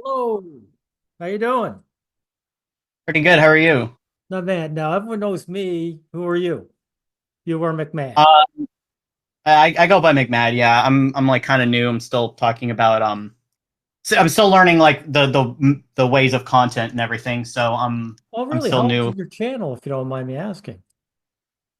Hello. How you doing? Pretty good. How are you? Not bad. Now everyone knows me. Who are you? You are McMad. Uh, I go by McMad. Yeah, I'm like kind of new. I'm still talking about I'm still learning like the ways of content and everything. So Oh, I'm really? still How old new. is your channel, if you don't mind me asking?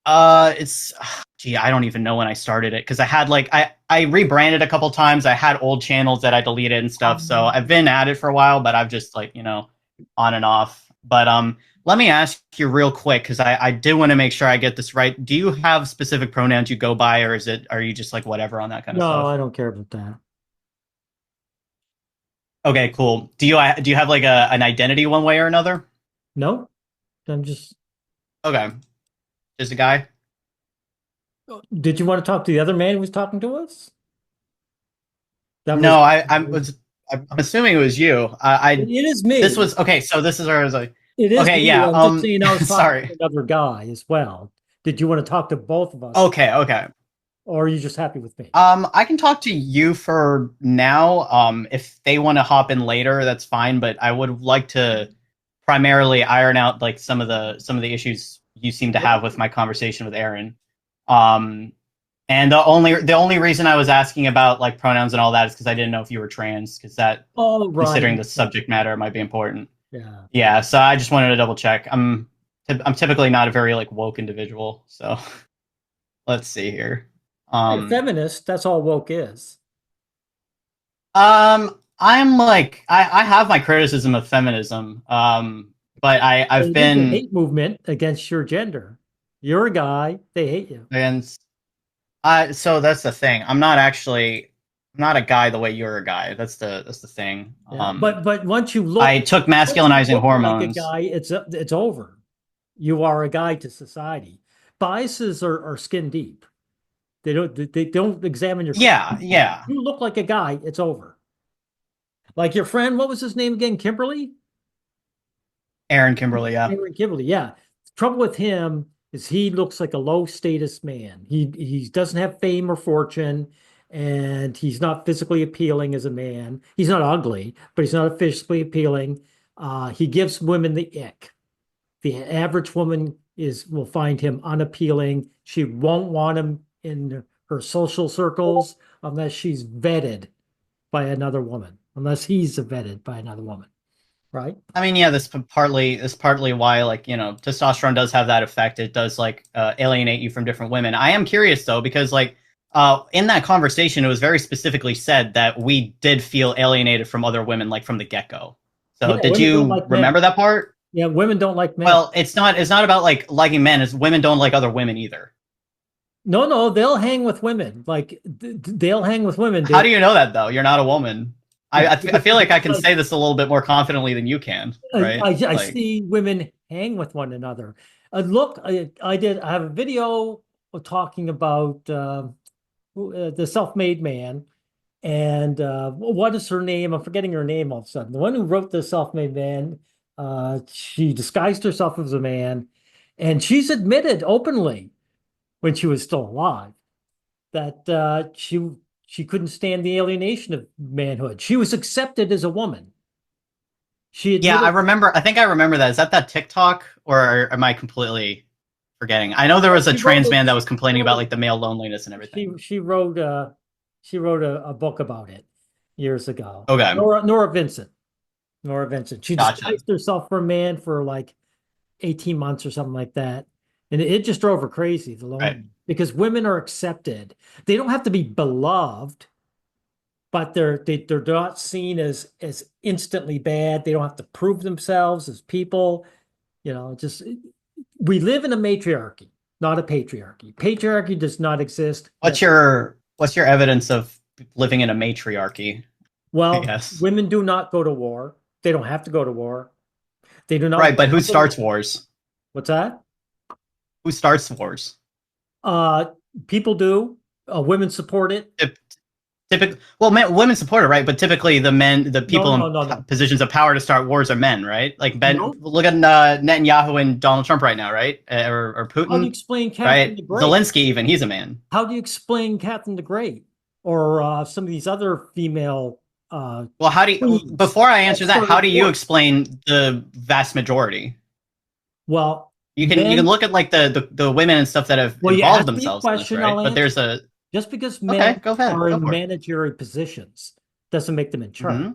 It's gee, I don't even know when I started it because I had like I rebranded a couple times. I had old channels that I deleted and stuff. So I've been at it for a while, but I've just like on and off. But let me ask you real quick because I do want to make sure I get this right. Do you have specific pronouns you go by, or are you just like whatever on that kind of No, I stuff? don't care about that. Okay, cool. Do you have like an identity one way or another? No, I'm just. Okay, just a guy. Did you want to talk to the other man who was talking to us? That was. No, I'm assuming it was you. It is This me. was okay. So this is where I was like, It is okay, me. yeah. I'm just saying I was talking Sorry. to another guy as well. Did you want to talk to both of us, Okay, okay. or are you just happy with me? I can talk to you for now. If they want to hop in later, that's fine. But I would like to primarily iron out like some of the issues you seem to Yeah. have with my conversation with Aaron. Um, and the only reason I was asking about like pronouns and all that is because I didn't know if you were trans, because that, Oh, right. considering the subject matter, might be important. Yeah. Yeah, so I just wanted to double check. I'm typically not a very like woke individual, so let's see here. You're a Um, feminist. That's all woke is. I'm like I have my criticism of feminism. But I've It is a been hate movement against your gender. You're a guy, they hate you. against. So that's the thing. I'm not a guy the way you're a guy. That's the thing. Yeah, but I took once you masculinizing look like a hormones. guy, it's over. You are a guy to society. Biases are skin deep. They don't examine your. Yeah, yeah. You look like a guy, it's over. Like your friend, what was his name again? Kimberly? Aaron Kimberly, yeah. Aaron Kimberly, yeah. Trouble with him is he looks like a low status man. He doesn't have fame or fortune, and he's not physically appealing as a man. He's not ugly, but he's not physically appealing. He gives women the ick. The average woman is will find him unappealing. She won't want him in her social circles unless she's vetted by another woman, unless he's vetted by another woman, right? I mean, yeah, this partly why like testosterone does have that effect. It does like alienate you from different women. I am curious though because like in that conversation, it was very specifically said that we did feel alienated from other women like from the get go. Yeah, So did women don't you like men. remember that part? Yeah, women don't like men. Well, it's not about like liking men. It's women don't like other women either. No, no, they'll hang with women. Like they'll hang with women. How do you know that though? You're not a woman. I feel like I can Like say this a little bit more confidently than you can, right? I Like, see women hang with one another. Look, I have a video talking about the self-made man. And what is her name? I'm forgetting her name all of a sudden. The one who wrote the self-made man, she disguised herself as a man, and she's admitted openly when she was still alive that she couldn't stand the alienation of manhood. She was accepted as a woman. She yeah, admitted I think I remember that. Is that TikTok, or am I completely forgetting? I know there was a she wrote trans man that it. was complaining about like the male loneliness and everything. She wrote a book about it years ago. Okay, Nora Vincent. Nora Vincent. She gotcha. disguised herself for a man for like 18 months or something like that. And it just drove her crazy, the Right. loneliness, because women are accepted. They don't have to be beloved, but they're not seen as instantly bad. They don't have to prove themselves as people. Just we live in a matriarchy, not a patriarchy. Patriarchy does not exist. What's your evidence of living in a matriarchy? I Well, guess. women do not go to war. They don't have to go to war. They do not Right, but who want starts to. wars? What's that? Who starts wars? Uh, People do. Women support it. Typically, well, women support it, right? But typically, the No, people in no, no, no. positions of power to start wars are men, right? Like No. look at Netanyahu and Donald Trump right now, right? Or How do you Putin, explain Catherine right? the Great? Zelensky, even he's a man. How do you explain Catherine the Great or some of these other female Well, how do you, creeds before I that answer that, how started do you war. explain the vast majority? Well, You can men, look at like the women and stuff that have well, you involved asked me a themselves in this, question, right? I'll But answer. there's a Just because okay, men go ahead, are go in for it. managerial positions doesn't make them in charge. Hmm.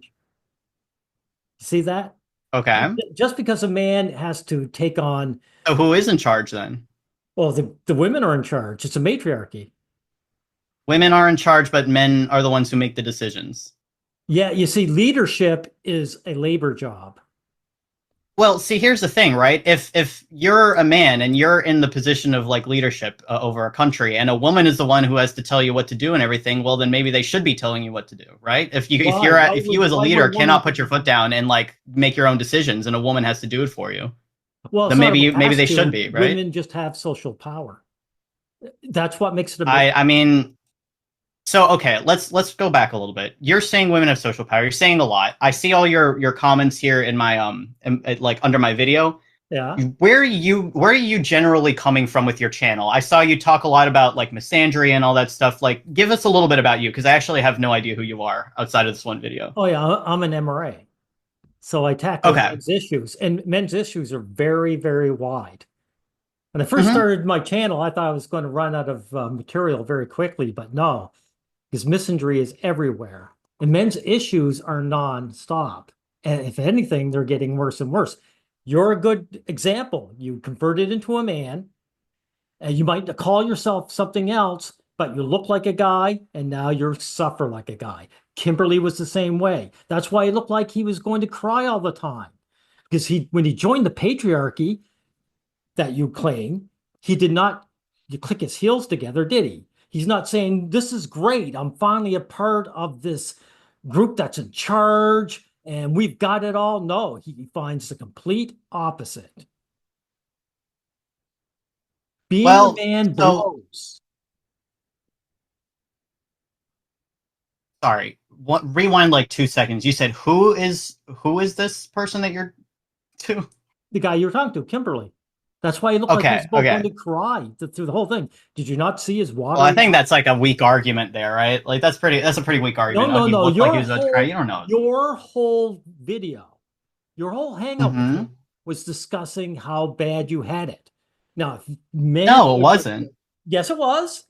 See that? Okay, Just because a man has to take on, so who is in charge then? well, the women are in charge. It's a matriarchy. Women are in charge, but men are the ones who make the decisions. Yeah, you see, leadership is a labor job. Well, see, here's the thing, right? If you're a man and you're in the position of like leadership over a country, and a woman is the one who has to tell you what to do and everything, well, then maybe they should be telling you what to do, right? Why? If you as a Why would leader a woman cannot put think your it's foot down and like make your own decisions, and a woman has to do it for you, well, then it's not maybe about they has should to. be, right? Women just have social power. That's what makes it a I mean, so okay, let's go back a little bit. You're saying women have social power. You're saying a lot. I see all your comments here in my like under my video. yeah. Where are you generally coming from with your channel? I saw you talk a lot about like misandry and all that stuff. Like, give us a little bit about you, because I actually have no idea who you are outside of this one video. Oh yeah, I'm an MRA. So I tackle Okay. men's issues, and men's issues are very, very wide. When I first Hmm. started my channel, I thought I was going to run out of material very quickly, but no, because misandry is everywhere. And men's issues are non-stop. And if anything, they're getting worse and worse. You're a good example. You converted into a man, and you might call yourself something else, but you look like a guy, and now you suffer like a guy. Kimberly was the same way. That's why he looked like he was going to cry all the time. Because when he joined the patriarchy that you claim, he did not you click his heels together, did he? He's not saying, this is great. I'm finally a part of this group that's in charge and we've got it all. No, he finds the complete opposite. Being a Well, man so blows. sorry. Rewind like 2 seconds. You said who is this person that you're to? The guy you're talking to, Kimberly. That's why he looked like he was Okay, about going okay. to cry through the whole thing. Did you not see his Well, I watery think eyes? that's like a weak argument there, right? Like that's a pretty weak No, argument. no, He no. looked like he was about to cry. You don't know. Your whole video, your whole hangout with Hmm. him was discussing how bad you had it. Now, if men, No, it wasn't. yes, it was.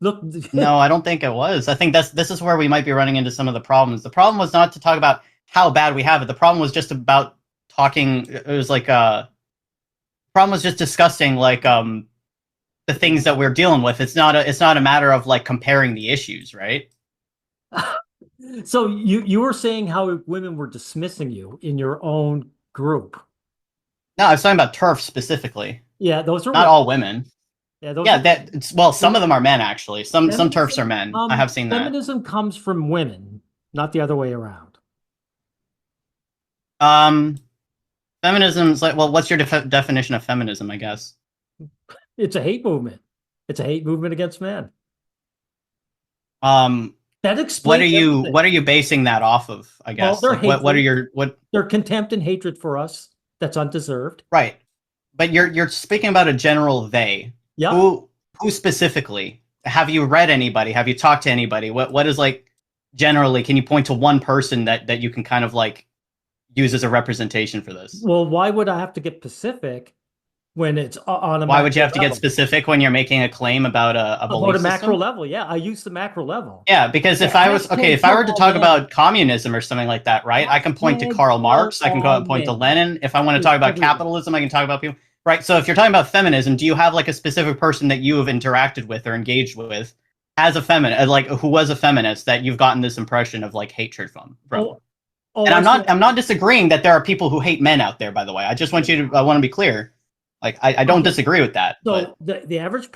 Look, No, I don't think it was. I think this is where we might be running into some of the problems. The problem was not to talk about how bad we have it. The problem was just about talking. It was like problem was just discussing like the things that we're dealing with. It's not a matter of like comparing the issues, right? so you were saying how women were dismissing you in your own group. No, I was talking about turf specifically, Yeah, those are not women. all women. Yeah, those Yeah, are that it's, well, some of them are men actually. Some turfs are feminism. men. I have seen that. Feminism comes from women, not the other way around. Um, Feminism is like, well, what's your definition of feminism? I guess. It's a hate movement. It's a hate movement against men. Um, That what are explains you everything. what are you basing that off of? I Well, guess they're like what are hateful. your what Their contempt and hatred for us that's undeserved. right? But you're speaking about a general they. Yep. Who specifically? Have you read anybody? Have you talked to anybody? What is like generally? Can you point to one person that you can kind of like use as a representation for this? Well, why would I have to get Pacific when it's on a Why would you macro have to get level? specific when you're making a claim about a About a belief macro system? level, yeah, I use the macro level. Yeah, because The if I was okay, hashtag if I kill were to all talk men. about communism or something like that, right? I can point to Hashtag Karl kill Marx. I can go out all and point to men Lenin. If I want to is talk about everywhere. capitalism, I can talk about people. Right. So if you're talking about feminism, do you have like a specific person that you have interacted with or engaged with as a feminist, like who was a feminist that you've gotten this impression of like hatred from? Oh, oh, And I see. I'm not disagreeing that there are people who hate men out there, by the way. I just want you to I want to be clear. Like I don't Okay. disagree with that, but So the average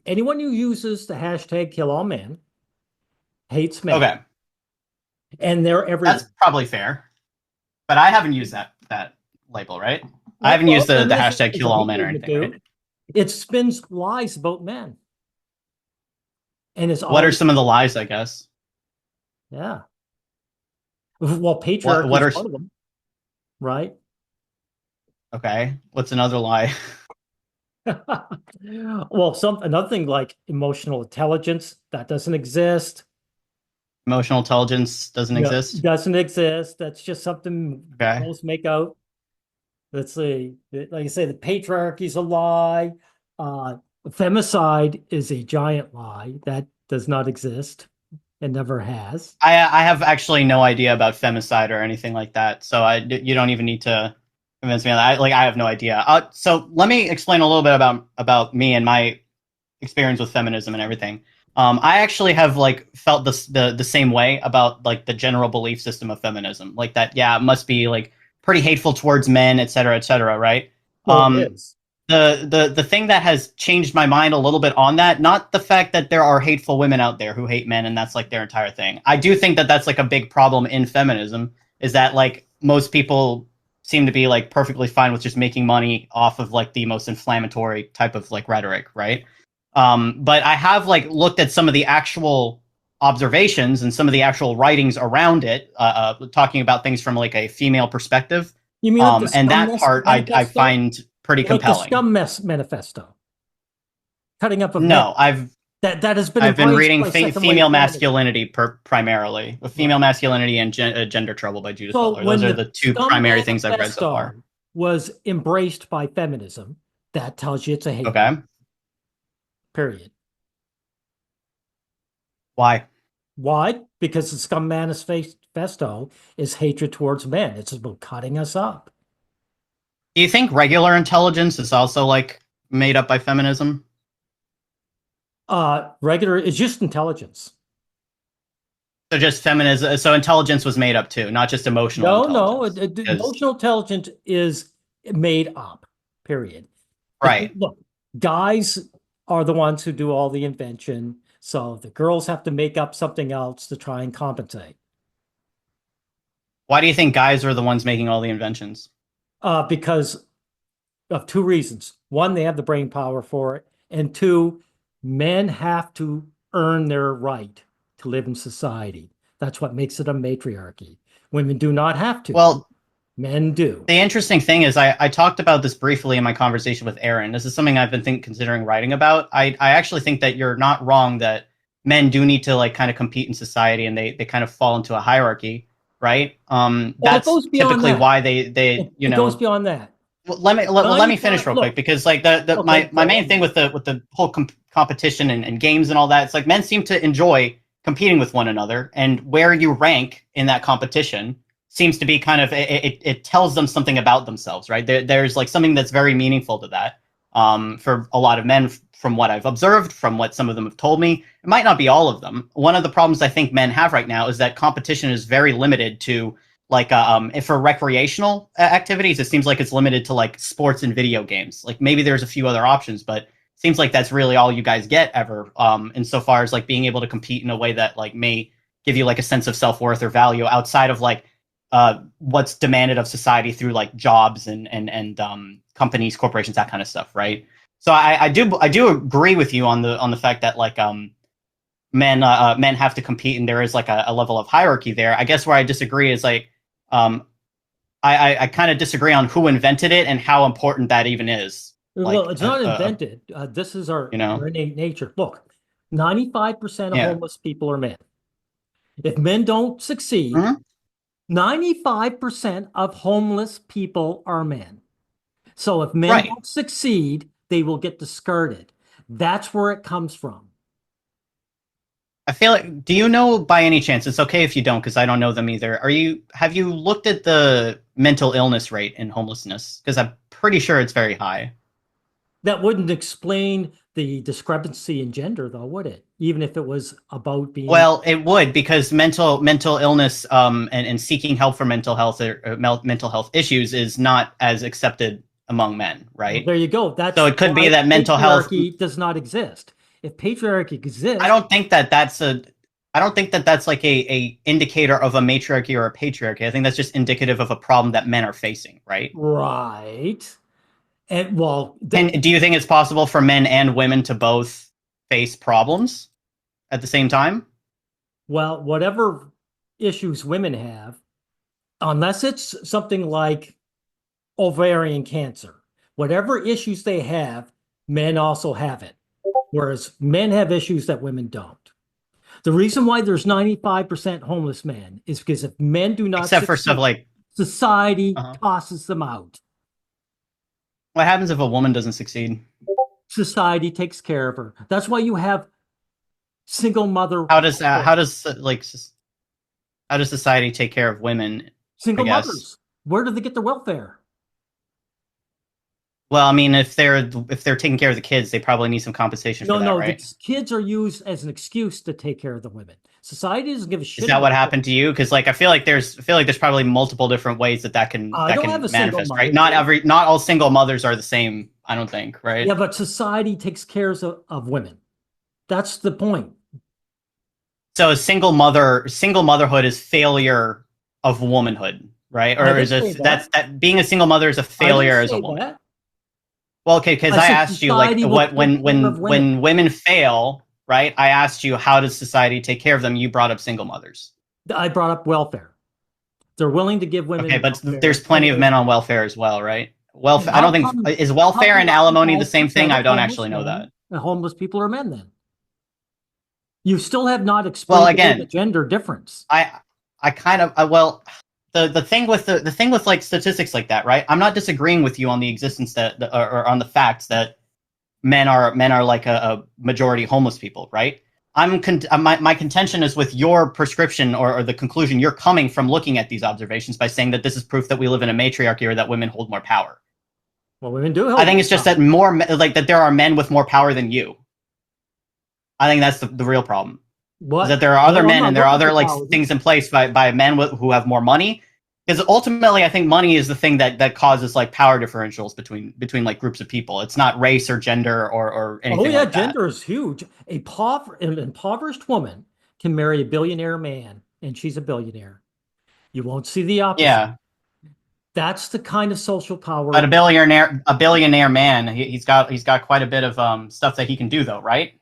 anyone who uses the hashtag kill all men hates men, okay. and they're That's everywhere. probably fair. But I haven't used that label, right? I Yeah, haven't well, used the feminism hashtag is a kill all hate men or movement, anything, right? dude. It spins lies about men, and it's What are always some of the lies, I guess? yeah. Well, What patriarchy what is are one of them, right? okay? What's another lie? Well, another thing like emotional intelligence that doesn't exist. Emotional intelligence doesn't No, exist. doesn't exist. That's just something Okay. girls make out. Let's see. Like I say, the patriarchy's a lie. Femicide is a giant lie. That does not exist. It never has. I have actually no idea about femicide or anything like that, so you don't even need to convince me of that. I have no idea. So let me explain a little bit about me and my experience with feminism and everything. I actually have like felt the same way about like the general belief system of feminism, like that. Yeah, it must be like pretty hateful towards men, et cetera, right? Well, it Um, is. the thing that has changed my mind a little bit on that, not the fact that there are hateful women out there who hate men and that's like their entire thing. I do think that that's like a big problem in feminism, is that like most people seem to be like perfectly fine with just making money off of like the most inflammatory type of like rhetoric, right? But I have like looked at some of the actual observations and some of the actual writings around it, talking about things from like a female perspective. You mean like the And scum that part I manifesto? find pretty Like the compelling. scum mess manifesto, cutting up of men. No, That has been I've been embraced reading by second wave female feminism. masculinity primarily, Right. female masculinity and gender trouble by Judith So Butler. Those when are the the two scum primary things I've read so far. manifesto was embraced by feminism, that tells you it's a hate Okay, crime, period. why? Why? Because the scum manifesto is hatred towards men. It's about cutting us up. Do you think regular intelligence is also like made up by feminism? Regular, it's just intelligence. So just feminism. So intelligence was made up too, not just emotional No, no, intelligence. Because emotional intelligence is made up, period. right, Look, guys are the ones who do all the invention, so the girls have to make up something else to try and compensate. why do you think guys are the ones making all the inventions? Because of two reasons. One, they have the brain power for it, and two, men have to earn their right to live in society. That's what makes it a matriarchy. Women do not have to. Well, Men do. the interesting thing is, I talked about this briefly in my conversation with Aaron. This is something I've been considering writing about. I actually think that you're not wrong that men do need to like kind of compete in society and they kind of fall into a hierarchy, right? Well, it That's goes beyond typically that. why they It goes beyond that. well, let me finish 95, real quick look, because like okay, my go main thing on. with the whole competition and games and all that, it's like men seem to enjoy competing with one another, and where you rank in that competition seems to be kind of it tells them something about themselves, right? There's like something that's very meaningful to that. For a lot of men, from what I've observed, from what some of them have told me, it might not be all of them. One of the problems I think men have right now is that competition is very limited to like if for recreational activities, it seems like it's limited to like sports and video games. Like maybe there's a few other options, but it seems like that's really all you guys get ever. Insofar as like being able to compete in a way that like may give you like a sense of self-worth or value outside of like what's demanded of society through like jobs and companies, corporations, that kind of stuff, right? So I do agree with you on the fact that like men have to compete and there is like a level of hierarchy there. I guess where I disagree is like um, I kind of disagree on who invented it and how important that even is. Well, Like, it's not invented. This is you our know, innate nature. Look, 95% of yeah. homeless people are men. If men don't succeed, Mhm. 95% of homeless people are men. So if men Right. don't succeed, they will get discarded. That's where it comes from. I feel like, do you know by any chance? It's okay if you don't, because I don't know them either. Have you looked at the mental illness rate in homelessness? Because I'm pretty sure it's very high. That wouldn't explain the discrepancy in gender, though, would it? Even if it was about being, Well, it would because mental illness and seeking help for mental health or mental health issues is not as accepted among men, well, right? there you go. So That's it could be why that mental health. patriarchy does not exist. If patriarchy I exists, don't think that that's a. I don't think that that's like a indicator of a matriarchy or a patriarchy. I think that's just indicative of a problem that men are facing, right? right? And well, And do you think it's possible for men and women to both face problems at the same time? whatever issues women have, unless it's something like ovarian cancer, whatever issues they have, men also have it. Whereas men have issues that women don't. The reason why there's 95% homeless men is because if men do not Except for stuff succeed, like, society uh tosses them out. what happens if a woman doesn't succeed? Society takes care of her. That's why you have single mother, How does that? How does society take care of women? I single guess. mothers. Where do they get their welfare? Well, I mean, if they're taking care of the kids, they probably need some compensation for No, that, no, the right? kids are used as an excuse to take care of the women. Society doesn't give a Is shit that what about happened to you? Because like I feel like there's probably multiple different ways that can I that don't have can a single manifest, right? mother, dude. Not all single mothers are the same. I don't think, Yeah, right? but society takes care of women. That's the point. So single motherhood is failure of womanhood, right? I Or didn't is say it that. that being a single mother is a I didn't failure as a say woman? that. Well, okay, because I I said asked you like society will what take care of women. when women fail, right? I asked you how does society take care of them? You brought up single mothers. I brought up welfare. They're willing to give Okay, women but there's welfare, and plenty of men on welfare as well, right? Welfare. I don't how think come is welfare and alimony the same thing. 95% I of don't actually know that. homeless people are men then? You still have not Well, explained away the again, gender difference. I kind of well the thing with the thing with like statistics like that, right? I'm not disagreeing with you on the existence or on the facts that men are like a majority homeless people, right? My contention is with your prescription or the conclusion you're coming from looking at these observations by saying that this is proof that we live in a matriarchy or that women hold more power. Well, women do I hold think more it's just power. that like that there are men with more power than you. I think that's the real problem. Is that What? there are other Well, I'm men not and there are looking other for like power. things in place by men who have more money. Because ultimately, I think money is the thing that causes like power differentials between like groups of people. It's not race or gender or Oh anything yeah, like that. gender is huge. An impoverished woman can marry a billionaire man, and she's a billionaire. You won't see the opposite. Yeah, That's the kind of social but power. a billionaire man, he's got quite a bit of stuff that he can do though, right?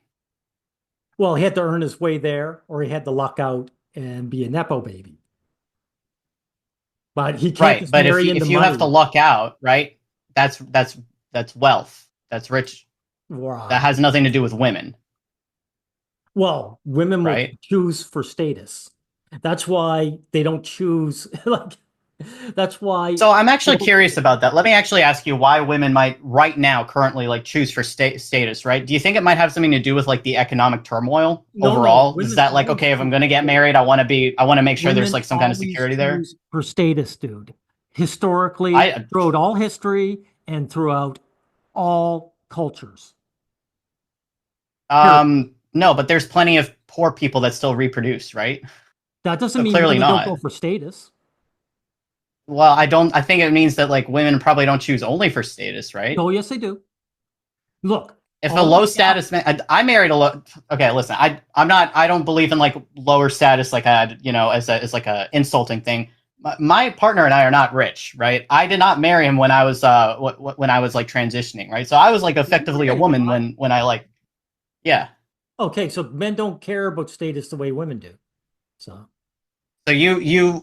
Well, he had to earn his way there, or he had to luck out and be a nepo baby. But he can't Right. just But if marry you into if you have to money. luck out, right? That's wealth. That's rich. That Wow. has nothing to do with women, Well, women will right? choose for status. That's why they don't choose like that's why So I'm actually well, curious about that. Let me actually ask you why women might right now currently like choose for status, right? Do you think it might have something to do with like the economic turmoil no, overall? Is women that like always okay, if I'm choose going to for get status. married, I want to make sure there's Women like some kind of always security there? choose for status, dude. Historically, I throughout all history and throughout all cultures. Period. no, but there's plenty of poor people that still reproduce, right? That doesn't So mean clearly women don't go not. for status. Well, I think it means that like women probably don't choose only for status, right? Oh, yes, they do. Look, If a all low the status man, I married a low. Okay, listen, I don't believe in like lower status like that, as like a insulting thing. My partner and I are not rich, right? I did not marry him when I was when I was like transitioning, right? So I was like effectively a okay, woman when I like, yeah. okay, so men don't care about status the way women do. So, So you're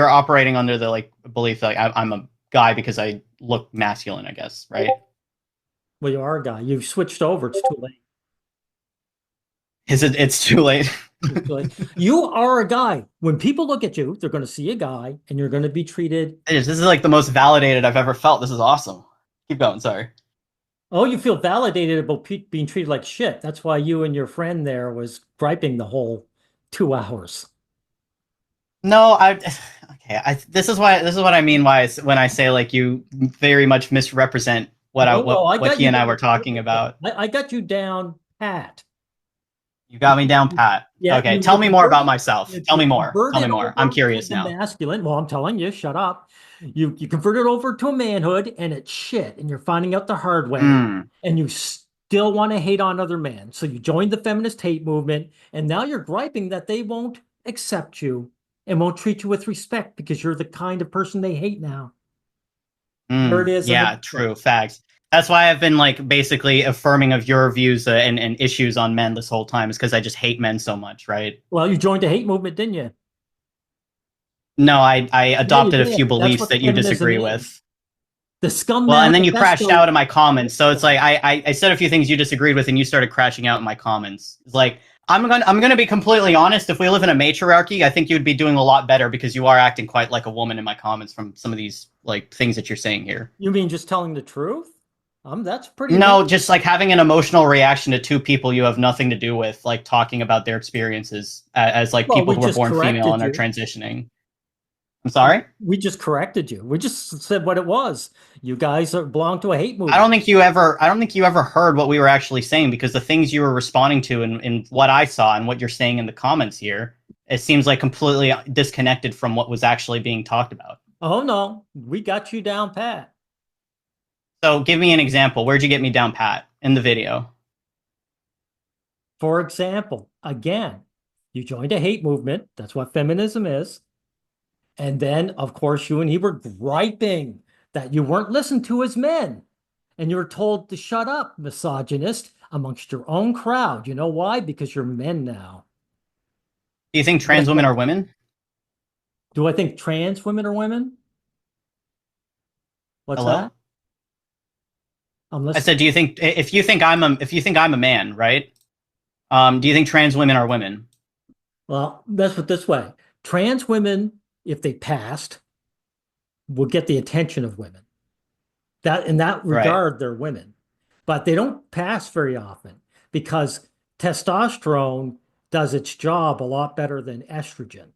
operating under the like belief that like, I'm a guy because I look masculine, I guess, right? well, you are a guy. You've switched over. It's too late. Is it? It's too late. It's too late. You are a guy. When people look at you, they're going to see a guy, and you're going to be treated. This is like the most validated I've ever felt. This is awesome. Keep going. Sorry. Oh, you feel validated about being treated like shit. That's why you and your friend there was griping the whole 2 hours. No, okay. This is what I mean. When I say like you very much misrepresent what I No, no, I what got he you and I down were talking perfectly. about. I got you down pat. You got me down pat. Yeah, Okay, tell you me more about converted myself. Tell you me more. Tell me converted more. I'm over to curious the now. masculine. Well, I'm telling you, shut up. You converted over to a manhood, and it's shit, and you're finding out the hard way, Hmm. and you still want to hate on other men. So you joined the feminist hate movement, and now you're griping that they won't accept you and won't treat you with respect because you're the kind of person they hate now. There it is in the Yeah, nutshell. true facts. That's why I've been like basically affirming of your views and issues on men this whole time is because I just hate men so much, right? Well, you joined the hate movement, didn't you? No, I Yeah, you adopted a few did. That's beliefs what that you feminism disagree is. with. The Well, and scumbag then of you crashed Besto. out in my comments. So it's like I said a few things you disagreed with, and you started crashing out in my comments. It's like I'm gonna be completely honest. If we live in a matriarchy, I think you'd be doing a lot better because you are acting quite like a woman in my comments from some of these like things that you're saying here. You mean just telling the truth? That's pretty man. No, just like having an emotional reaction to two people you have nothing to do with, like talking about their experiences as like Well, people we who are just born female corrected and are you. transitioning. I'm sorry. We just corrected you. We just said what it was. You guys belong to a hate I movement. don't think you ever. I don't think you ever heard what we were actually saying because the things you were responding to and what I saw and what you're saying in the comments here, it seems like completely disconnected from what was actually being talked about. Oh no, we got you down pat. So give me an example. Where'd you get me down pat in the video? For example, again, you joined a hate movement. That's what feminism is. And then, of course, you and he were griping that you weren't listened to as men. And you were told to shut up, misogynist, amongst your own crowd. You know why? Because you're men now. Do you think Guess trans women what? are women? Do I think trans women are women? What's Hello? that? I'm I said, listening. do you think if you think I'm a man, right? Do you think trans women are women? Well, let's put it this way. Trans women, if they passed, will get the attention of women. That in that Right. regard, they're women. But they don't pass very often because testosterone does its job a lot better than estrogen.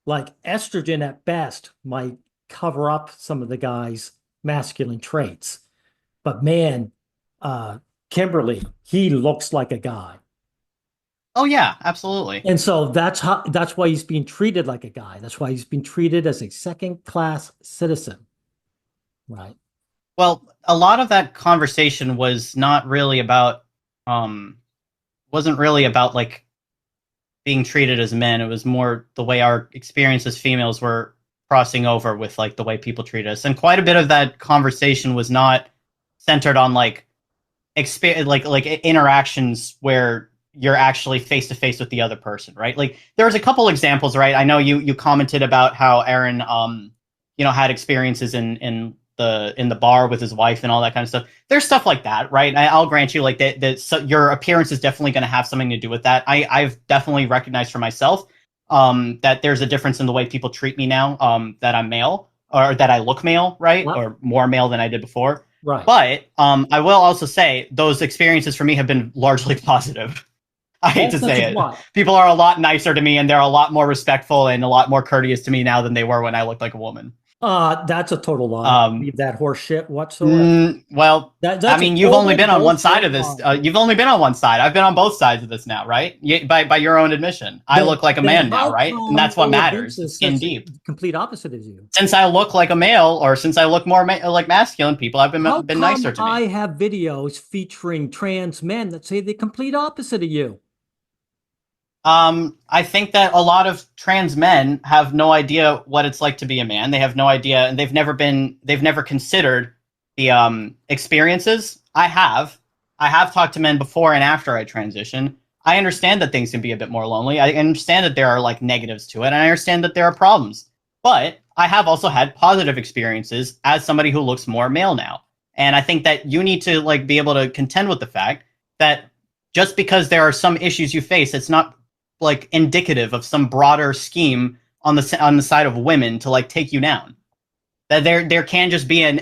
Like estrogen at best might cover up some of the guy's masculine traits. But man, uh, Kimberly, he looks like a guy. Oh yeah, absolutely. And so that's why he's being treated like a guy. That's why he's being treated as a second class citizen, right? Well, a lot of that conversation was not really about um wasn't really about like being treated as men. It was more the way our experience as females were crossing over with like the way people treat us. And quite a bit of that conversation was not centered on like like interactions where you're actually face to face with the other person, right? Like there was a couple examples, right? I know you commented about how Aaron had experiences in the bar with his wife and all that kind of stuff. There's stuff like that, right? I'll grant you like that so your appearance is definitely going to have something to do with that. I've definitely recognized for myself that there's a difference in the way people treat me now that I'm male or that I look male, right? Well, Or more male than I did before. right. But I will also say those experiences for me have been largely positive. I hate Well, to such say as it. what? People are a lot nicer to me and they're a lot more respectful and a lot more courteous to me now than they were when I looked like a woman. That's a total lie. I don't Um, believe that horse shit whatsoever. well, I That's a mean, you've only total been on one side bullshit of this. lie. You've only been on one side. I've been on both sides of this now, right? By your own admission, I Then look like a then man now, how right? And come that's what all of this matters. It's is skin such deep. complete opposite as you? Since I look like a male, or since I look more like masculine, people have How been come nicer to I me. have videos featuring trans men that say the complete opposite of you? I think that a lot of trans men have no idea what it's like to be a man. They have no idea, and they've never considered the experiences. I have talked to men before and after I transition. I understand that things can be a bit more lonely. I understand that there are like negatives to it, and I understand that there are problems. But I have also had positive experiences as somebody who looks more male now. And I think that you need to like be able to contend with the fact that just because there are some issues you face, it's not like indicative of some broader scheme on the side of women to like take you down. That there can just be an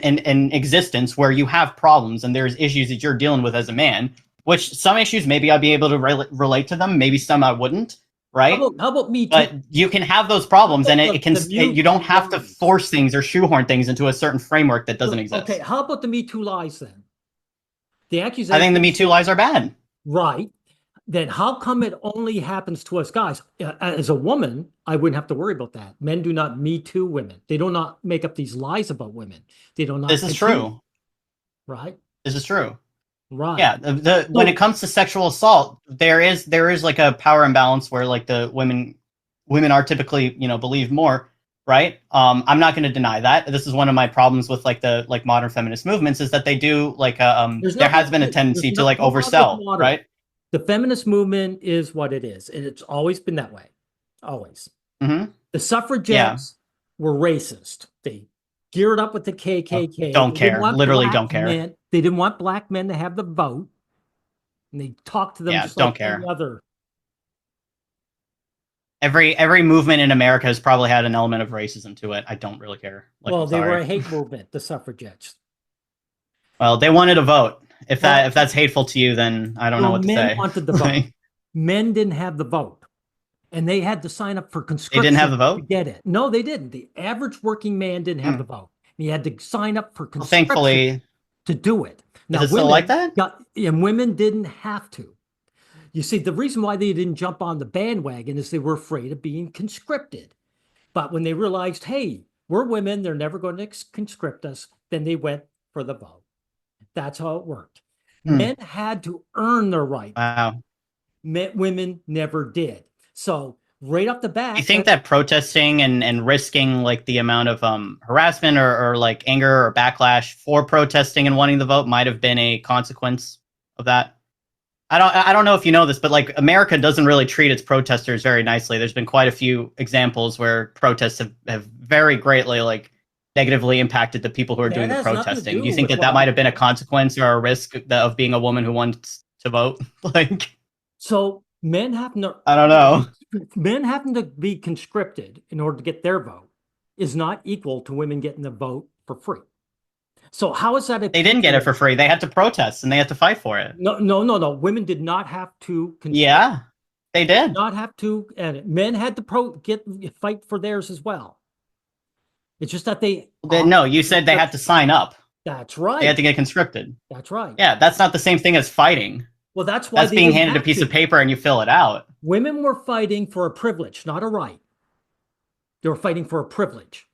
existence where you have problems and there's issues that you're dealing with as a man. Which some issues maybe I'd be able to relate to them, maybe some I wouldn't, right? How about me too? But you can have those How problems, and about the you Me don't Too have to lies? force things or shoehorn things into a certain framework that doesn't Okay, exist. how about the Me Too lies then? The I think the Me accusations, Too lies are bad. right? Then how come it only happens to us guys? As a woman, I wouldn't have to worry about that. Men do not Me Too women. They do not make up these lies about women. They do not This is compete, true. right? This is true. Right. Yeah, the when it So comes to sexual assault, there is like a power imbalance where like the women are typically believed more, right? I'm not going to deny that. This is one of my problems with like the like modern feminist movements is that they do like there's there nothing, has been a there's tendency to like no problem with oversell, modern. right? The feminist movement is what it is, and it's always been that way. Always. Mm-hmm. The Yeah. suffragettes were racist. They geared up with the Oh, KKK. don't They didn't care. want Literally black don't care. men. They didn't want black men to have the vote, and they talked to them Yeah, just like don't any care. other. every movement in America has probably had an element of racism to it. I don't really care. Like, Well, I'm they were sorry. a hate movement, the suffragettes. Well, they wanted a vote. If Well, that's hateful to you, then I don't know no, what to men say. wanted the vote. Like, Men didn't have the vote, and they had to sign up for they didn't have conscription the to vote. get it. No, they didn't. The average working man didn't have the Hmm. vote. He had to sign up for Well, conscription thankfully, to do it. is Now, it still like women that? got, and women didn't have to. You see, the reason why they didn't jump on the bandwagon is they were afraid of being conscripted. But when they realized, hey, we're women, they're never going to conscript us, then they went for the vote. That's how it worked. Hmm. Men had to earn their right. Wow. Women never did. So right off the Do you bat, think that protesting and risking like the amount of harassment or like anger or backlash for protesting and wanting the vote might have been a consequence of that? I don't know if you know this, but like America doesn't really treat its protesters very nicely. There's been quite a few examples where protests have very greatly like negatively impacted the people who are that doing the has nothing to protesting. Do do you think with that what might have been a consequence or a risk of being a woman who wants to vote? Like, so I don't know. men having to be conscripted in order to get their vote is not equal to women getting the vote for free. So how is that a They didn't get it for free. They had to protest and they had to fight for it. No. Women did not have to Yeah, they did. not have to, and men had to fight for theirs as well. It's just that No, you said they had to sign up. That's They had right. to get conscripted. That's right. Yeah, that's not the same thing as fighting. Well, that's why That's they being didn't handed a have piece to. of paper and you fill it out. Women were fighting for a privilege, not a right. They were fighting for a privilege.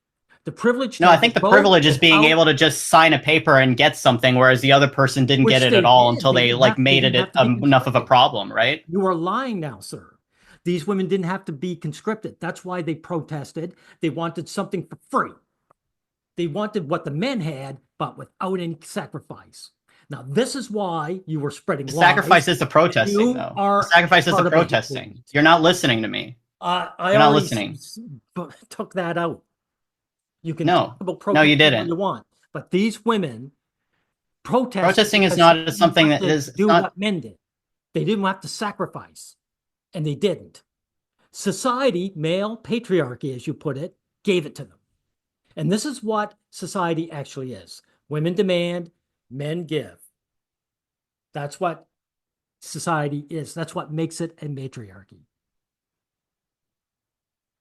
The privilege to No, I have think a the vote privilege is being without- able to just sign a paper and get something, whereas the other person didn't which get it they at all did. until they like They made didn't it have to be enough of a conscripted. problem, right? You are lying now, sir. These women didn't have to be conscripted. That's why they protested. They wanted something for free. They wanted what the men had, but without any sacrifice. Now, this is why you were spreading The lies. sacrifice is the protesting, You though. are The sacrifice is part the of a hate protesting. movement. You're not listening to me. I You're not already listening. took that out. You can No. talk about No, you protesting all didn't. you want, but these women protested Protesting is because not they didn't something have that to is it's do not what men did. They didn't have to sacrifice, and they didn't. Society, male patriarchy, as you put it, gave it to them. And this is what society actually is. Women demand, men give. That's what society is. That's what makes it a matriarchy.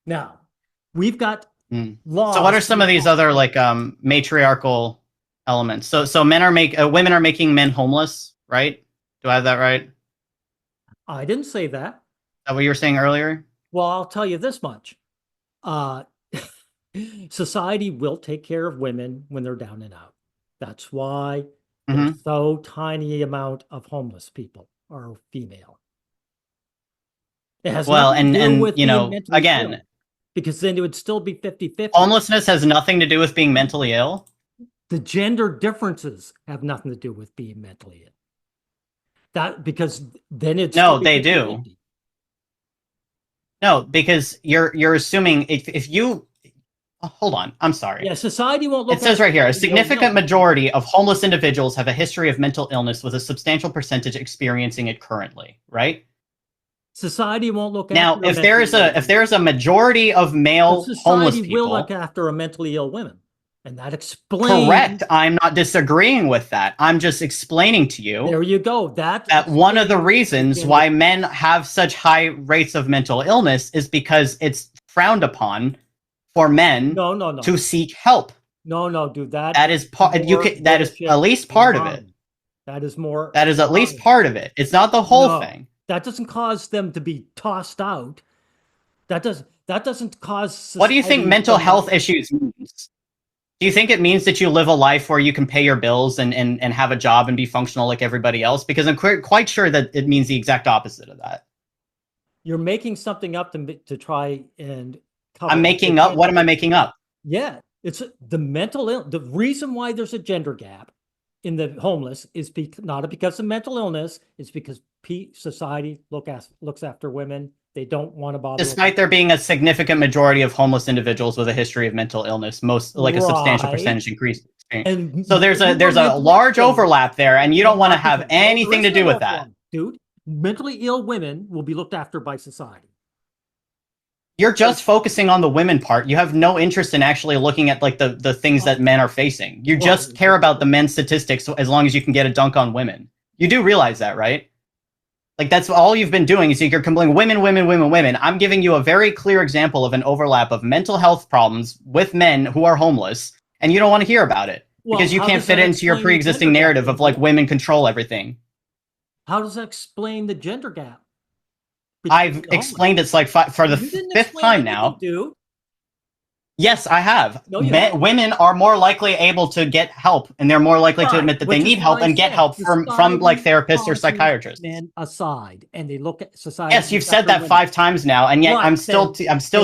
Now, we've got laws. So what are some of these other like matriarchal elements? So women are making men homeless, right? Do I have that right? Is I didn't say that. that what you were saying earlier? Well, I'll tell you this much. Uh, society will take care of women when they're down and out. That's why there's so tiny amount of homeless people are female. It has Well, nothing to do and with you being know, mentally again, ill, because then it would still be 50-50. homelessness has nothing to do with being mentally ill. The gender differences have nothing to do with being mentally ill. That because then it's No, they do. No, because you're assuming if you hold on, I'm sorry. Yeah, society won't look. It says right here, a significant majority of homeless individuals have a history of mental illness with a substantial percentage experiencing it currently, right? Society won't look now after if there is a majority of male homeless society will look people, after a mentally ill woman, and that explains. correct, I'm not disagreeing with that. I'm just explaining to you There you go. that one of the reasons why men have such high rates of mental illness is because it's frowned upon for men no. to seek help. No, dude. That is part. You can. That is at least part of it. That is more. That is at least part of it. It's not the whole thing. That doesn't cause them to be tossed out. That doesn't cause. What do you think mental health issues means? Do you think it means that you live a life where you can pay your bills and have a job and be functional like everybody else? Because I'm quite sure that it means the exact opposite of that. You're making something up to try and cover. I'm making up. What am I making up? Yeah, it's the mental ill. The reason why there's a gender gap in the homeless is not because of mental illness. It's because society looks after women. They don't want to bother. Despite there being a significant majority of homeless individuals with a history of mental illness, most like a substantial percentage increase. And so there's a large overlap there, and you don't want to have anything to do with that, dude. Mentally ill women will be looked after by society. You're just focusing on the women part. You have no interest in actually looking at like the things that men are facing. You just care about the men's statistics as long as you can get a dunk on women. You do realize that, right? Like that's all you've been doing is you're complaining women, women, women, women. I'm giving you a very clear example of an overlap of mental health problems with men who are homeless, and you don't want to hear about it because you can't fit into your pre-existing narrative of like women control everything. How does that explain the gender gap? I've explained it's like for the fifth time now. Dude. Yes, I have. No, women are more likely able to get help, and they're more likely to admit that they need help and get help from like therapists or psychiatrists. Men aside, and they look at society. Yes, you've said that 5 times now, and yet I'm still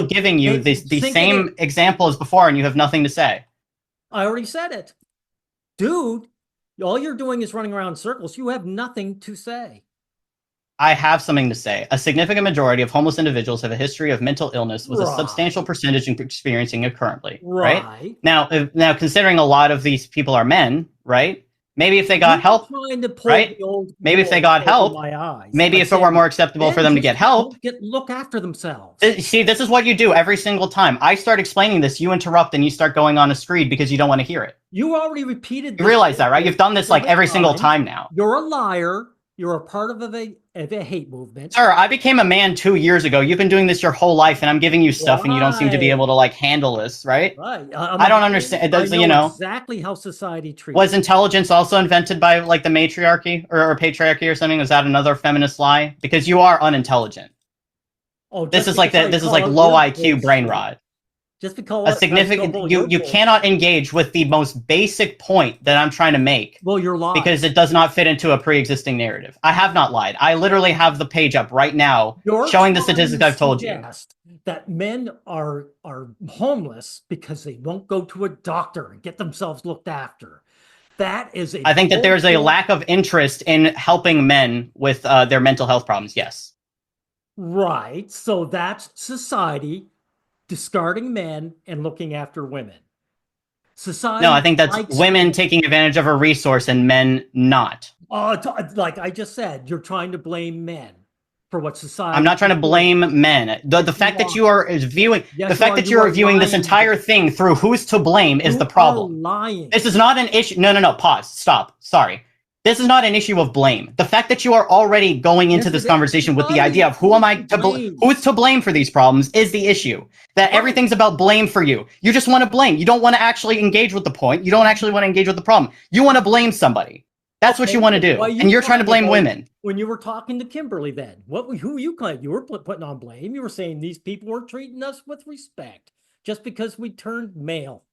giving you the same example as before, and you have nothing to say. I already said it, dude. All you're doing is running around in circles. You have nothing to say. I have something to say. A significant majority of homeless individuals have a history of mental illness, with a substantial percentage experiencing it currently. Right? Now, considering a lot of these people are men, right? Maybe if they got help, right? Maybe if they got help, maybe if it were more acceptable for them to get help. Look after themselves. See, this is what you do every single time. I start explaining this, you interrupt, and you start going on a screed because you don't want to hear it. You already repeated this. You realize that, right? You've done this like every single time now. You're a liar. You're a part of a hate movement. Sir, I became a man 2 years ago. You've been doing this your whole life, and I'm giving you stuff, and you don't seem to be able to like handle this, right? Right. I don't understand. It does, you know exactly how society treats. Was intelligence also invented by like the matriarchy or patriarchy or something? Was that another feminist lie? Because you are unintelligent. Oh, this is like that. This is like low IQ brain rot. Just because a significant you cannot engage with the most basic point that I'm trying to make. Well, you're lying because it does not fit into a pre-existing narrative. I have not lied. I literally have the page up right now showing the statistics I've told you. That men are homeless because they won't go to a doctor and get themselves looked after. That is I think that there's a lack of interest in helping men with their mental health problems. Yes. Right. So that's society discarding men and looking after women. Society. No, I think that's women taking advantage of a resource and men not. Like I just said, you're trying to blame men for what society. I'm not trying to blame men. The fact that you are viewing you're viewing this entire thing through who's to blame is the problem. Lying. This is not an issue. No. Pause. Stop. Sorry. This is not an issue of blame. The fact that you are already going into this conversation with the idea of who am I to who's to blame for these problems is the issue. That everything's about blame for you. You just want to blame. You don't want to actually engage with the point. You don't actually want to engage with the problem. You want to blame somebody. That's what you want to do. And you're trying to blame women. When you were talking to Kimberly then, who you claim you were putting on blame? You were saying these people were treating us with respect just because we turned male.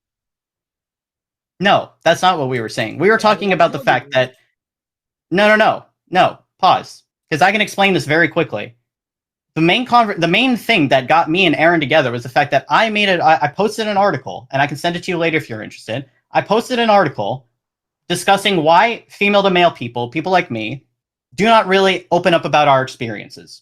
No, that's not what we were saying. We were talking about the fact that No. Pause. Because I can explain this very quickly. The main thing that got me and Aaron together was the fact that I posted an article, and I can send it to you later if you're interested. I posted an article discussing why female to male people like me, do not really open up about our experiences.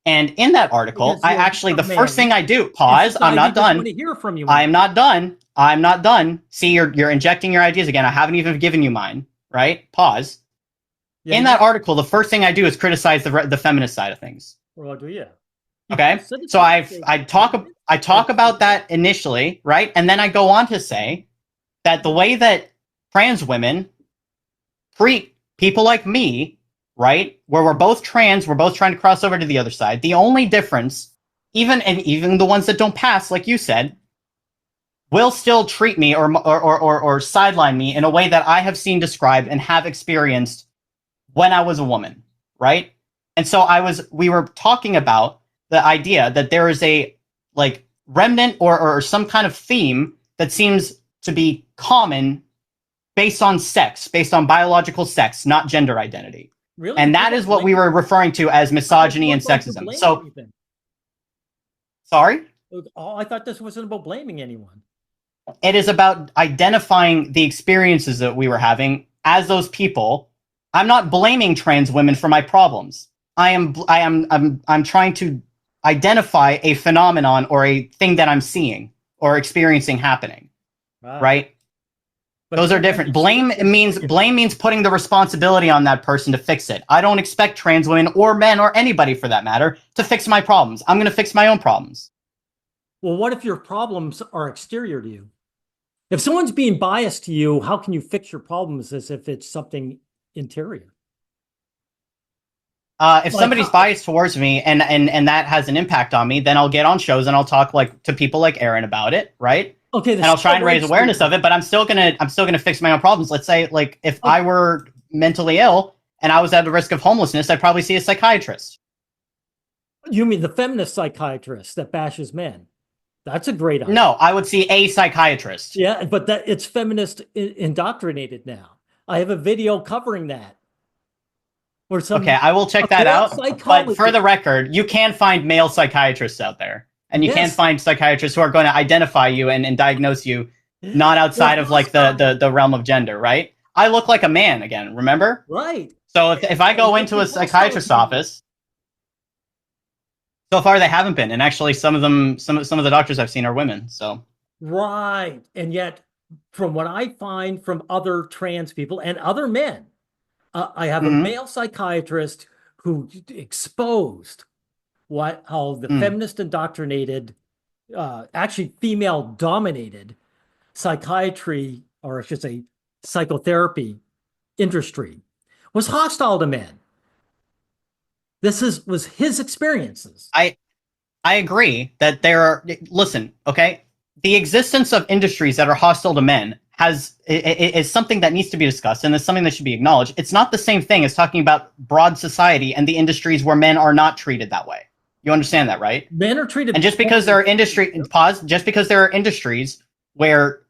And in that article, the first thing I do, pause, I'm not done. I want to hear from you. I'm not done. See, you're injecting your ideas again. I haven't even given you mine, right? Pause. Yeah, in that article, the first thing I do is criticize the feminist side of things. Well, do you? Okay, so I talk about that initially, right, and then I go on to say that the way that trans women treat people like me, right, where we're both trans, we're both trying to cross over to the other side. The only difference, even the ones that don't pass, like you said, will still treat me or sideline me in a way that I have seen described and have experienced when I was a woman, right? And so we were talking about the idea that there is a like remnant or some kind of theme that seems to be common based on sex, based on biological sex, not gender identity. Really? And that is what we were referring to as misogyny and sexism. So, sorry? I thought this wasn't about blaming anyone. It is about identifying the experiences that we were having as those people. I'm not blaming trans women for my problems. I'm trying to identify a phenomenon or a thing that I'm seeing or experiencing happening. Right? But those are different. Blame means putting the responsibility on that person to fix it. I don't expect trans women or men or anybody for that matter to fix my problems. I'm going to fix my own problems. Well, what if your problems are exterior to you? If someone's being biased to you, how can you fix your problems as if it's something interior? If Like, somebody's biased towards me and that has an impact on me, then I'll get on shows and I'll talk like to people like Aaron about it, right? okay, the And I'll try civil and raise rights awareness of movement. it, but I'm still gonna fix my own problems. Let's say like if Oh, I were mentally ill and I was at the risk of homelessness, I'd probably see a psychiatrist. you mean the feminist psychiatrist that bashes men? That's a great idea. No, I would see a psychiatrist. Yeah, but that it's feminist indoctrinated now. I have a video covering that where Okay, some I will a check that male out. But for psychologist. the record, you can find male psychiatrists out there. And you can Yes, find psychiatrists who are going to identify you and diagnose you not they're outside of like hostile. the realm of gender, right? I look like a man again, remember? Right. So if I And go yet into they're a hostile psychiatrist's to you. office, so far they haven't been. And actually some of them some of the doctors I've seen are women. So Right. And yet, from what I find from other trans people and other men, I have a mhm. male psychiatrist who exposed how the Mm. feminist indoctrinated, actually female dominated psychiatry, or I should say psychotherapy industry was hostile to men. Was his experiences. I I agree that there are. Listen, okay, the existence of industries that are hostile to men is something that needs to be discussed, and it's something that should be acknowledged. It's not the same thing as talking about broad society and the industries where men are not treated that way. You understand that, right? Men are treated And just because there are just because there are industries where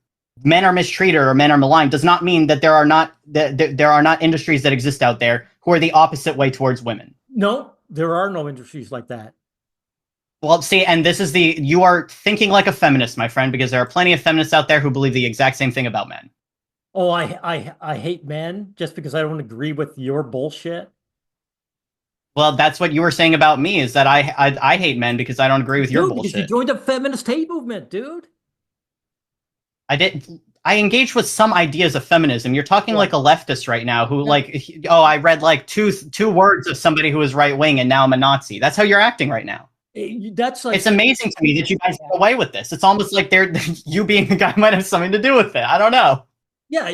men are mistreated or men are maligned, does not mean that there are not industries that exist out there who are the opposite way towards women. No, there are no industries like that. Well, see, and this is you are thinking like a feminist, my friend, because there are plenty of feminists out there who believe the exact same thing about men. Oh, I hate men just because I don't agree with your bullshit. Well, that's what you were saying about me, is that I hate men because I don't agree with your Dude, because you bullshit. joined a feminist hate movement, dude. I did. I engaged with some ideas of feminism. You're talking Yeah. like a leftist right now, who Yeah. like, oh, I read like two words of somebody who was right wing, and now I'm a Nazi. That's how you're acting right now. That's like It's amazing to me that you guys get away with this. It's almost like you being the guy might have something to do with it. I don't know. yeah,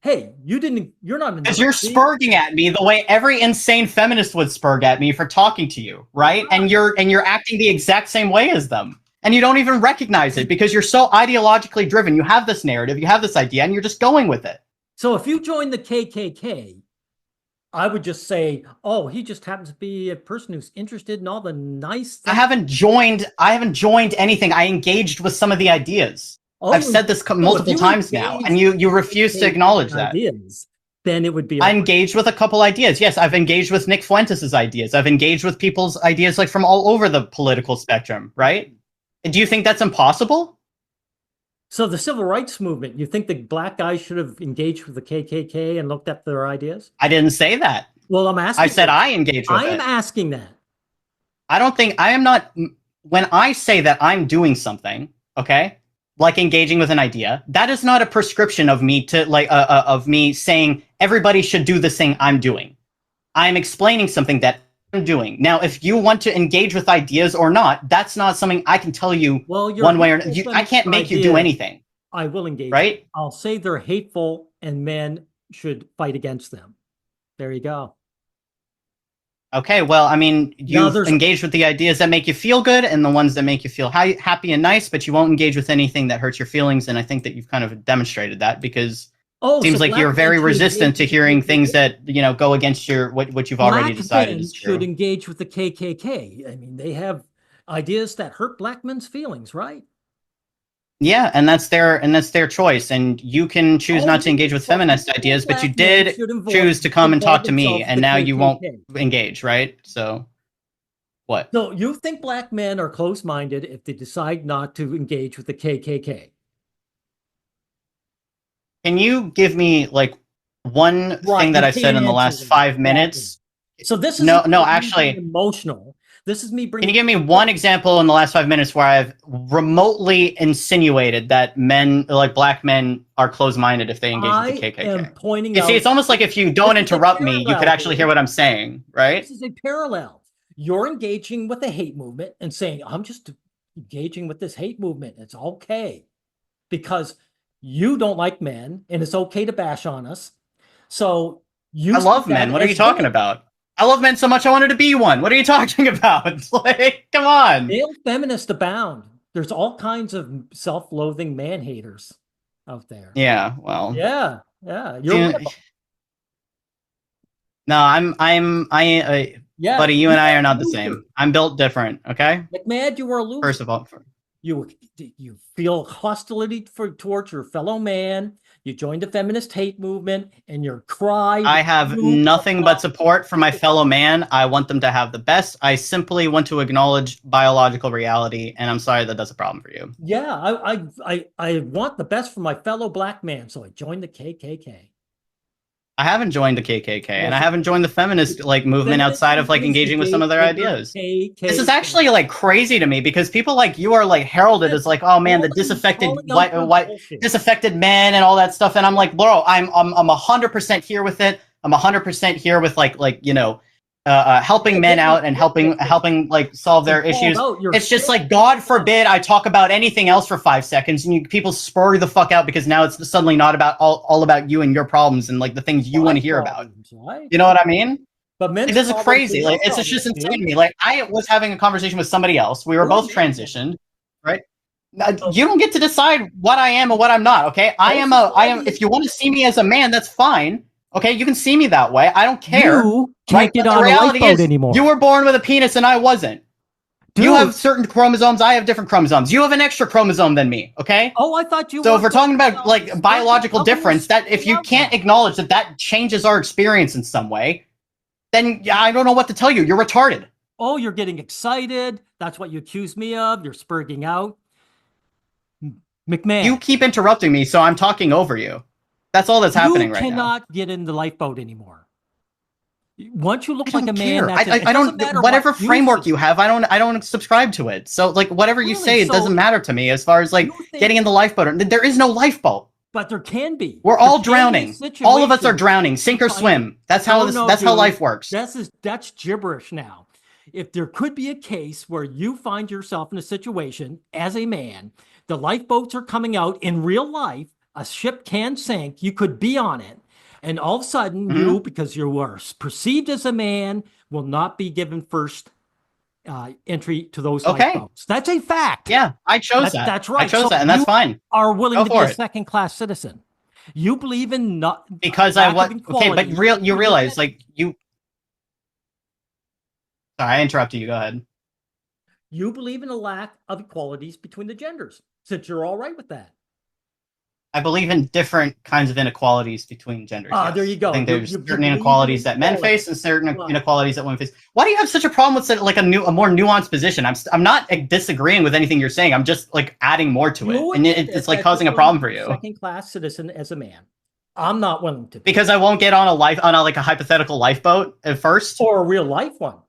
hey, you're not a Because you're Nazi. spurging at me the way every insane feminist would spurg at me for talking to you, right? And you're acting the exact same way as them. And you don't even recognize it because you're so ideologically driven. You have this narrative, you have this idea, and you're just going with it. So if you join the KKK, I would just say, oh, he just happens to be a person who's interested in all the nice I things. haven't joined anything. I engaged with some of the ideas. Oh, I've said this so if multiple you times now, engage and you refuse to acknowledge that. ideas, then it would be I all right. engaged with a couple ideas. Yes, I've engaged with Nick Fuentes' ideas. I've engaged with people's ideas like from all over the political spectrum, right? Do you think that's impossible? So the civil rights movement, you think the black guys should have engaged with the KKK and looked at their ideas? I didn't say that. Well, I'm I asking. said I engage with I am it. asking that. I don't think I am not. When I say that I'm doing something, okay, like engaging with an idea, that is not a prescription of me to of me saying everybody should do this thing I'm doing. I'm explaining something that I'm doing. Now, if you want to engage with ideas or not, that's not something I can tell you Well, your one way or hateful I can't make you do ideas, anything, I will engage. right? I'll say they're hateful and men should fight against them. There you go. Okay, well, I mean, Now you've there's engaged with the ideas that make you feel good and the ones that make you feel happy and nice, but you won't engage with anything that hurts your feelings. And I think that you've kind of demonstrated that because oh, it seems so like you're black men very should resistant engage to with the hearing things KKK. that go against what you've already Black decided men is should true. engage with the KKK. I mean, they have ideas that hurt black men's feelings, right? Yeah, and that's their choice, and you can choose Oh, not to engage with so you feminist think ideas, but you black men did should choose to come and involve talk to me, themselves and with the now you won't KKK. engage, right? So what? So you think black men are close-minded if they decide not to engage with the KKK? Can you give me like one Right, thing that you I've said can't in the answer last that. 5 minutes? So this No, isn't no, me being actually, emotional. This is me can you bringing. give me one example in the last 5 minutes where I've remotely insinuated that men, like black men, are closed-minded if they engage with the I am KKK? pointing You see, it's out almost like if you this don't is a interrupt me, you could parallel, actually hear dude. what I'm saying, right? This is a parallel. You're engaging with the hate movement and saying, I'm just engaging with this hate movement. It's okay because you don't like men and it's okay to bash on us. So you I see love that men. What are you as talking women. about? I love men so much I wanted to be one. What are you talking about? Like, come on. Male feminists abound. There's all kinds of self-loathing man haters out there. Yeah, well, Yeah, yeah, you're one of see, them. no, Yeah, buddy, you you and I are are a not the loser. same. I'm built different. Okay. McMad, you are a First loser. of all, You you feel hostility towards your fellow man. You joined the feminist hate movement, and your cry I when have you nothing but support for my fellow man. I want them to have the best. I simply want to acknowledge biological reality, and I'm sorry that that's a problem for you. yeah, I want the best for my fellow black man, so I joined the KKK. I haven't joined the KKK, and I Yes, haven't joined the feminist like the movement feminist outside of like movement is engaging with some of their in the ideas. This is KKK. actually like crazy to me because people like you are like heralded as like, oh man, the Calling disaffected out their white bullshit. disaffected men and all that stuff, and I'm like, bro, I'm 100% here with it. I'm 100% here with helping men out and helping like solve their Called issues. out your It's just shit. like God forbid I talk about anything else for 5 seconds and people spur the fuck out because now it's suddenly not about all about you and your problems and like the things you want My to hear about. problems, right? You know what I mean? But Like, men's this is problems are crazy. your Like it's just problems, insane dude. to me. Like I was having a conversation with somebody else. We were You're a both man. transitioned, right? Now, So you don't get to decide what I am and what I'm not. Okay, I whole am. society If you want to see me as a man, that's fine. Okay, you can see me that way. I don't care. you Right? can't get But the on a reality lifeboat is, you anymore. were born with a penis and I wasn't. You Dude. have certain chromosomes. I have different chromosomes. You have an extra chromosome than me. Okay. Oh, I thought you So if were we're born talking about without like biological How come you're difference, that if speaking you out can't now? acknowledge that that changes our experience in some way, then yeah, I don't know what to tell you. You're retarded. Oh, you're getting excited. That's what you accuse me of. You're spurging out. You McMahon, keep interrupting me, so I'm talking over you. That's all that's you happening right now. cannot get in the lifeboat anymore. Once you I look like a don't man, care. that's it. It I doesn't don't matter what whatever you framework say. you have. I don't subscribe to it. So like whatever you Really? say, it So doesn't matter to me as far as like you think, getting in the lifeboat. There is no lifeboat. but there can be. We're There all can be a drowning. All of us are situation. drowning, sink or swim. That's how No, this. no, That's how dude. life works. That's gibberish now. If there could be a case where you find yourself in a situation as a man, the lifeboats are coming out in real life, a ship can sink, you could be on it, and all of a sudden Hmm. you, because you are perceived as a man, will not be given first entry to those Okay. lifeboats. That's a fact. Yeah, I chose That's that. that's I right. chose So that, and that's you fine. are willing Go to be for a it. second class citizen. You believe in not Because I lack of what? Okay, but equality you between the realize genders. like you. Sorry, I interrupted you. Go ahead. You believe in a lack of equalities between the genders, since you're all right with that. I believe in different kinds of inequalities between genders. There you Yes, I go. think there's You certain believe in inequalities that men equality. face and certain Right. inequalities that women face. Why do you have such a problem with like a more nuanced position? I'm not like, disagreeing with anything you're saying. I'm just like adding more to it, You and admitted it's like that you're causing a willing to problem for be a you second class citizen as a man. I'm not willing to be. because I won't get on a hypothetical lifeboat at first. Or a real life one.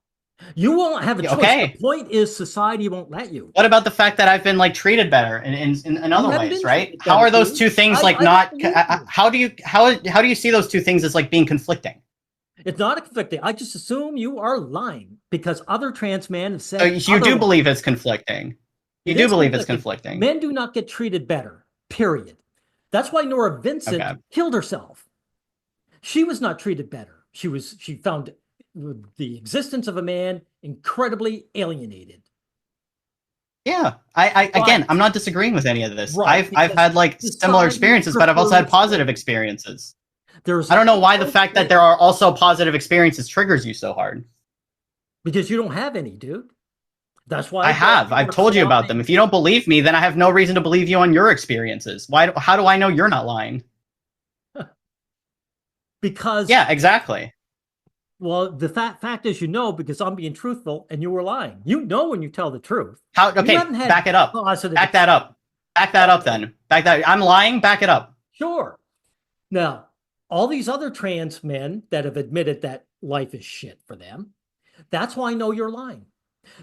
You won't have a Yeah, choice. The okay. point is society won't let you. What about the fact that I've been like treated better in You other haven't ways, been right? treated How better, are those dude. two things like I don't not? believe you. How do you see those two things as like being conflicting? It's not a conflicting. I just assume you are lying because other trans men have So said you do otherwise. believe it's conflicting. You It do is believe it's conflicting. conflicting. Men do not get treated better, period. That's why Nora Vincent Okay. killed herself. She was not treated better. She found the existence of a man incredibly alienated. Yeah. I But again, I'm not disagreeing with any of this. right, I've because had like similar society experiences, but I've also had prefers positive women. experiences. There's I don't know why the no fact that place there are also positive experiences triggers you so hard. because you don't have any, dude. That's why I have. you I've are told you about clawing them. If you don't believe me, then I have no reason to believe you on your experiences. Why? How do I know you're not lying? because Yeah, exactly. well, the fact is you know because I'm being truthful and you were lying. You know when you tell the truth. How? You Okay, haven't had back it up. positive Back that up. Back that up. Then back that. I'm lying. Back it up. Sure. Now, all these other trans men that have admitted that life is shit for them, that's why I know you're lying.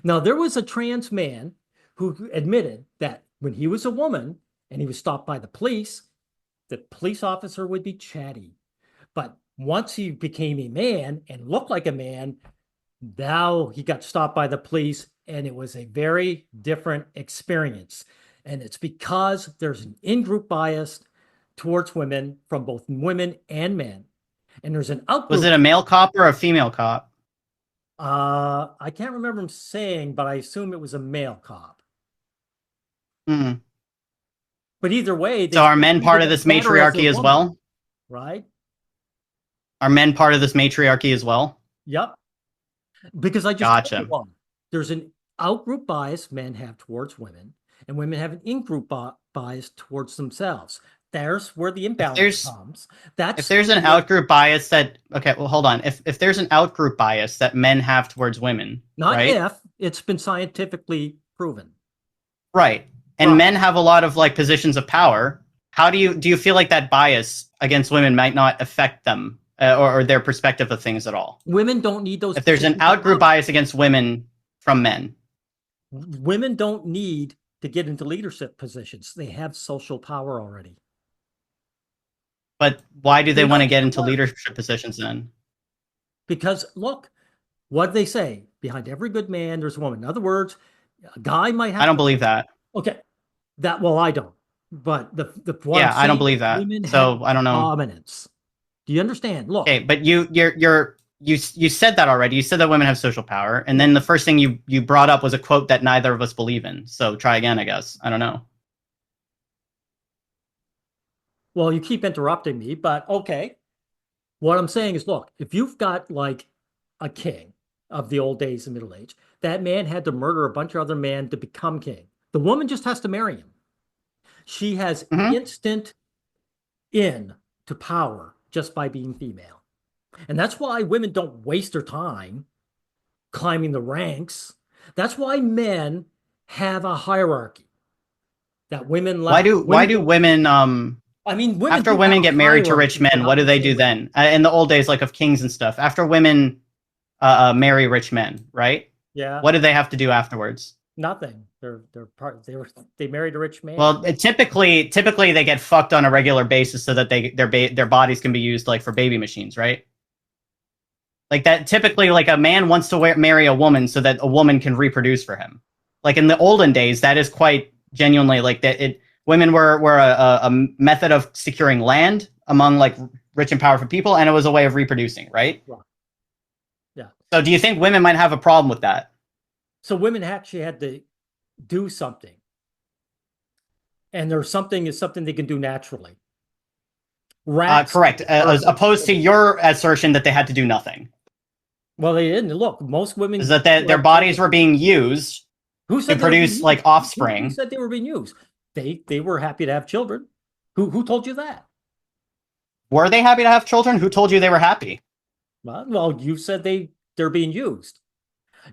Now, there was a trans man who admitted that when he was a woman and he was stopped by the police officer would be chatty. But once he became a man and looked like a man, now he got stopped by the police. and it was a very different experience. And it's because there's an in-group bias towards women from both women and men. And there's an Was out-group. it a male cop or a female cop? I can't remember him saying, but I assume it was a male cop. Hmm. But either way, they So are still men part treated of them this better as a matriarchy as woman, well? right? Are men part of this matriarchy as well? Yep. Because I just told you Gotcha. one. There's an out-group bias men have towards women, and women have an in-group bias towards themselves. There's where the If imbalance there's comes. if That's there's an what, outgroup bias that okay, well hold on. If there's an outgroup bias that men have towards women, not right? if, it's been scientifically proven. Right. And Right. men have a lot of like positions of power. How do you feel like that bias against women might not affect them or their perspective of things at all? Women don't need those If there's an positions of outgroup power. bias against women from men, Women don't need to get into leadership positions. They have social power already. but why do they They're want not to get into smart. leadership positions then? Because look, what do they say? Behind every good man, there's a woman. In other words, a guy might I have don't to, believe that. okay, that, well, I don't. But the what I'm Yeah, I don't saying is believe that. women have So I don't know. dominance. Do you understand? Look, Okay, but you said that already. You said that women have social power, and then the first thing you brought up was a quote that neither of us believe in. So try again, I guess. I don't know. well, you keep interrupting me, but okay. What I'm saying is, look, if you've got like a king of the old days and middle age, that man had to murder a bunch of other men to become king. The woman just has to marry him. She has Hmm. instant in to power just by being female. And that's why women don't waste their time climbing the ranks. That's why men have a hierarchy that women Why lack. do why Women do don't. women I mean, women after do have women get a married to rich hierarchy, but men, what not do in the they same do way. then? In the old days, like of kings and stuff, after women marry rich men, right? Yeah, What do they have to do afterwards? nothing. They're part. They married a rich man. Well, typically they get fucked on a regular basis so that their bodies can be used like for baby machines, right? Like that. Typically, like a man wants to marry a woman so that a woman can reproduce for him. Like in the olden days, that is quite genuinely like that. Women were a method of securing land among like rich and powerful people, and it was a way of reproducing, right? Right. Yeah. So, do you think women might have a problem with that? So women actually had to do something, and there's something is something they can do naturally. Rats. Correct. As opposed to your assertion that they had to do nothing, Well, they didn't. Look, most is women that still their have bodies children. were being used Who to said they were being produce like used? Who offspring. said they were being used? They were happy to have children. Who told you that? Were they happy to have children? Who told you they were happy? Well, you said they're being used.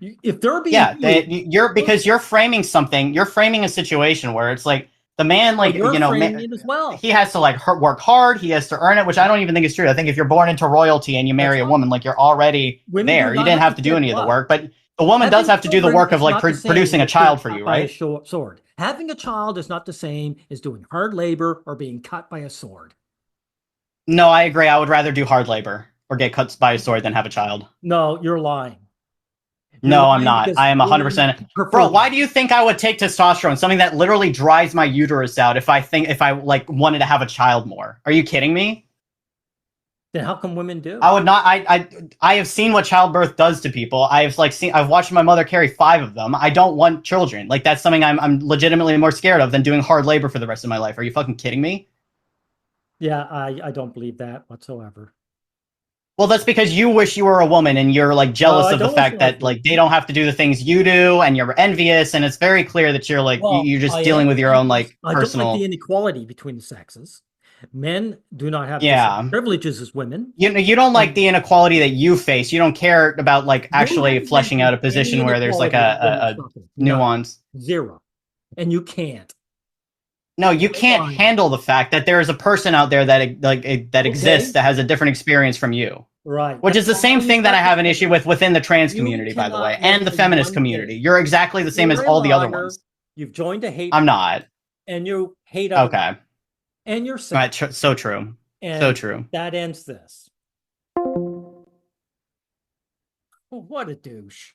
If they're being Yeah, used, you're because you're framing something. You're framing a situation where it's like the man, well, like you're framing it as well. he has to like work hard. He has to earn it, which I don't even think is true. I think if you're born into royalty and you That's marry a right. woman, like you're already Women do there. You not didn't have to have to do shed any of the blood. work, but the woman does Having have to do the children work of is like not the same producing a as being child for cut you, by a right? sword. Having a child is not the same as doing hard labor or being cut by a sword. No, I agree. I would rather do hard labor or get cut by a sword than have a child. No, you're lying. You're No, I'm lying not. because I am women 100%. prefer Bro, why that. do you think I would take testosterone, something that literally dries my uterus out if I like wanted to have a child more? Are you kidding me? Then how come women do? I would not I have seen what childbirth does to people. I've watched my mother carry 5 of them. I don't want children. Like that's something I'm legitimately more scared of than doing hard labor for the rest of my life. Are you fucking kidding me? Yeah, I don't believe that whatsoever. Well, that's because you wish you were a woman and you're like No, jealous I of the don't wish I fact was that a like they woman. don't have to do the things you do and you're envious and it's very clear that you're like Well, you're just I dealing am with your own envious. like I don't like the personal. inequality between the sexes. Men do not have the same Yeah. privileges as women. You don't like And the inequality that you face. You don't care about like you actually haven't fleshing out mentioned a any position where there's like inequality that women a suffer. None. nuance. Zero. And you can't. No, So you you're can't lying. handle the fact that there is a person out there that that exists Okay. that has a different experience from you, Right. which is That's the how same you thing that I got to have an say issue it. with within the trans You community, by the way, cannot and the mention feminist one community. thing. You're exactly the same as You're a all the other liar. ones. You've joined a hate I'm group not. and you hate other Okay. people. And you're sick. Right. So true. So And true. that ends this. What a douche.